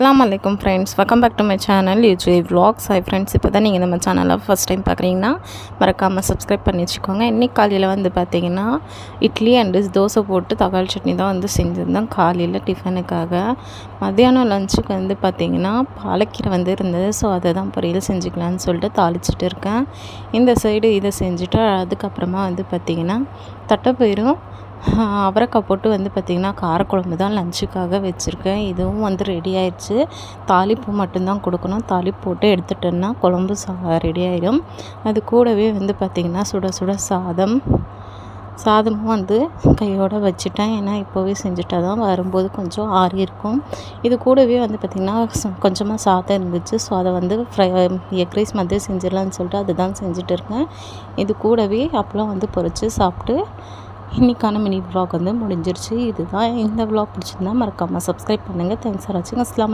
அஸ்ஸலாமு அலைக்கும் friends, welcome back to my channel UJ vlogs. Hi friends, இப்போ தான் நீங்கள் நம்ம சேனலை ஃபஸ்ட் டைம் பார்க்குறீங்கன்னா மறக்காமல் சப்ஸ்கிரைப் பண்ணி வச்சுக்கோங்க. இன்றைக்கி காலையில் வந்து பார்த்திங்கன்னா இட்லி அண்டு தோசை போட்டு தக்காளி சட்னி தான் வந்து செஞ்சுருந்தேன் காலையில் டிஃபனுக்காக. மத்தியானம் லஞ்சுக்கு வந்து பார்த்திங்கன்னா பாலக்கீரை வந்து இருந்தது, ஸோ அதை தான் பொரியல் செஞ்சுக்கலான்னு சொல்லிட்டு தாளிச்சிட்டு இருக்கேன். இந்த சைடு இதை செஞ்சுட்டு அதுக்கப்புறமா வந்து பார்த்திங்கன்னா தட்டைப்பயிரும் அவரைக்காய் போட்டு வந்து பார்த்திங்கன்னா காரக்குழம்பு தான் லஞ்சுக்காக வச்சுருக்கேன். இதுவும் வந்து ரெடி ஆயிடுச்சு. தாளிப்பு மட்டும்தான் கொடுக்கணும். தாளிப்பு போட்டு எடுத்துட்டோன்னா குழம்பு ரெடி ஆகிடும். அது கூடவே வந்து பார்த்திங்கன்னா சுட சுட சாதமும் வந்து கையோடு வச்சுட்டேன். ஏன்னா இப்போவே செஞ்சுட்டா தான் வரும்போது கொஞ்சம் ஆறி இருக்கும். இது கூடவே வந்து பார்த்திங்கன்னா கொஞ்சமாக சாதம் இருந்துச்சு, ஸோ அதை வந்து எக் ரைஸ் மாதிரி செஞ்சிடலான்னு சொல்லிட்டு அதுதான் செஞ்சுட்டு இருக்கேன். இது கூடவே அப்பளம் வந்து பொரித்து சாப்பிட்டு இன்றைக்கான மினி vlog வந்து முடிஞ்சிருச்சு. இதுதான் இந்த vlog பிடிச்சிருந்தா மறக்காமல் சப்ஸ்கிரைப் பண்ணுங்கள். தேங்க்ஸ் ஃபார் வாட்சிங். அஸ்ஸலாமு